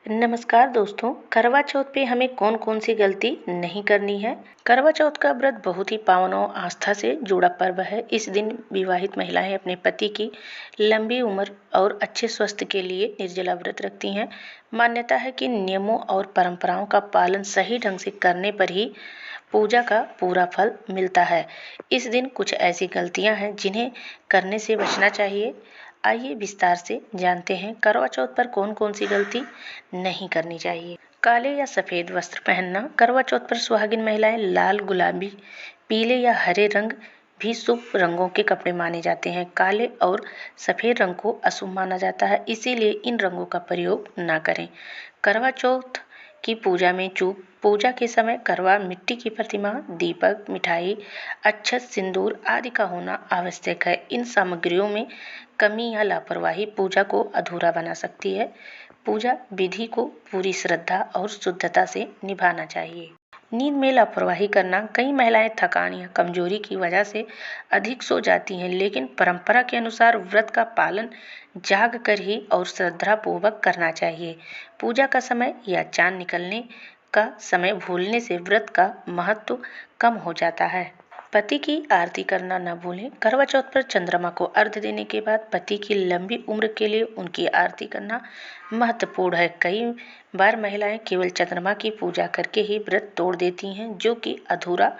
नमस्कार दोस्तों, करवा चौथ पे हमें कौन कौन सी गलती नहीं करनी है। करवा चौथ का व्रत बहुत ही पावन और आस्था से जुड़ा पर्व है। इस दिन विवाहित महिलाएं अपने पति की लंबी उम्र और अच्छे स्वास्थ्य के लिए निर्जला व्रत रखती हैं। मान्यता है कि नियमों और परंपराओं का पालन सही ढंग से करने पर ही पूजा का पूरा फल मिलता है। इस दिन कुछ ऐसी गलतियां हैं जिन्हें करने से बचना चाहिए। आइए विस्तार से जानते हैं करवा चौथ पर कौन कौन सी गलती नहीं करनी चाहिए। काले या सफेद वस्त्र पहनना। करवा चौथ पर सुहागिन महिलाएं लाल, गुलाबी, पीले या हरे रंग भी शुभ रंगों के कपड़े माने जाते हैं। काले और सफेद रंग को अशुभ माना जाता है, इसीलिए इन रंगों का प्रयोग ना करें। करवा चौथ की पूजा में चूक। पूजा के समय करवा मिट्टी की प्रतिमा, दीपक, मिठाई, अक्षत, सिंदूर आदि का होना आवश्यक है। इन सामग्रियों में कमी या लापरवाही पूजा को अधूरा बना सकती है। पूजा विधि को पूरी श्रद्धा और शुद्धता से निभाना चाहिए। नींद में लापरवाही करना। कई महिलाएं थकान या कमजोरी की वजह से अधिक सो जाती हैं, लेकिन परंपरा के अनुसार व्रत का पालन जाग कर ही और श्रद्धापूर्वक करना चाहिए। पूजा का समय या चांद निकलने का समय भूलने से व्रत का महत्व कम हो जाता है। पति की आरती करना न भूलें। करवा चौथ पर चंद्रमा को अर्घ्य देने के बाद पति की लंबी उम्र के लिए उनकी आरती करना महत्वपूर्ण है। कई बार महिलाएं केवल चंद्रमा की पूजा करके ही व्रत तोड़ देती हैं, जो कि अधूरा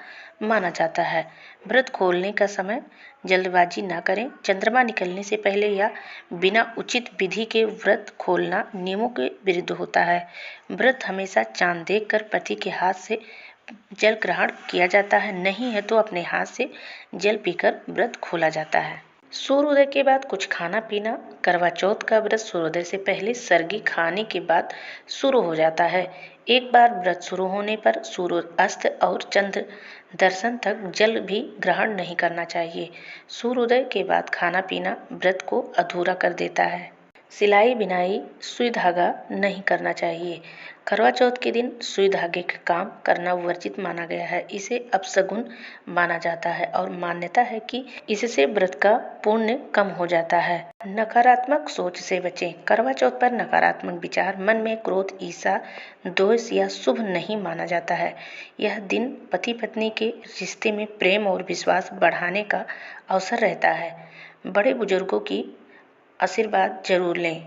माना जाता है। व्रत खोलने का समय जल्दबाजी न करें। चंद्रमा निकलने से पहले या बिना उचित विधि के व्रत खोलना नियमों के विरुद्ध होता है। व्रत हमेशा चांद देखकर पति के हाथ से जल ग्रहण किया जाता है, नहीं है तो अपने हाथ से जल पीकर व्रत खोला जाता है। सूर्योदय के बाद कुछ खाना पीना। करवा चौथ का व्रत सूर्योदय से पहले सरगी खाने के बाद शुरू हो जाता है। एक बार व्रत शुरू होने पर सूर्य अस्त और चंद्र दर्शन तक जल भी ग्रहण नहीं करना चाहिए। सूर्योदय के बाद खाना पीना व्रत को अधूरा कर देता है। सिलाई बिनाई, सुई धागा नहीं करना चाहिए। करवा चौथ के दिन सुई धागे का काम करना वर्जित माना गया है। इसे अपशगुन माना जाता है और मान्यता है कि इससे व्रत का पुण्य कम हो जाता है। नकारात्मक सोच से बचें। करवा चौथ पर नकारात्मक विचार, मन में क्रोध, ईर्ष्या, द्वेष या शुभ नहीं माना जाता है। यह दिन पति पत्नी के रिश्ते में प्रेम और विश्वास बढ़ाने का अवसर रहता है। बड़े बुजुर्गों की आशीर्वाद जरूर लें।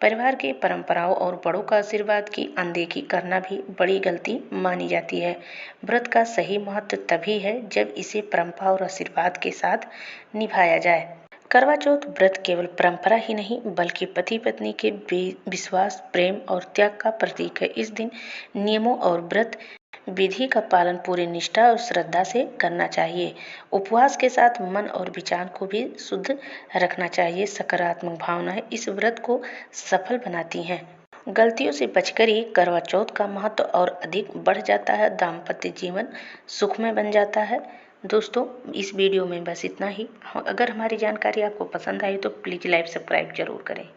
परिवार की परंपराओं और बड़ों का आशीर्वाद की अनदेखी करना भी बड़ी गलती मानी जाती है। व्रत का सही महत्व तभी है जब इसे परंपरा और आशीर्वाद के साथ निभाया जाए। करवा चौथ व्रत केवल परंपरा ही नहीं बल्कि पति पत्नी के विश्वास, प्रेम और त्याग का प्रतीक है। इस दिन नियमों और व्रत विधि का पालन पूरी निष्ठा और श्रद्धा से करना चाहिए। उपवास के साथ मन और विचार को भी शुद्ध रखना चाहिए। सकारात्मक भावनाएं इस व्रत को सफल बनाती हैं। गलतियों से बचकर ही करवा चौथ का महत्व और अधिक बढ़ जाता है। दाम्पत्य जीवन सुखमय बन जाता है। दोस्तों, इस वीडियो में बस इतना ही। अगर हमारी जानकारी आपको पसंद आई तो प्लीज़ लाइक सब्सक्राइब जरूर करें।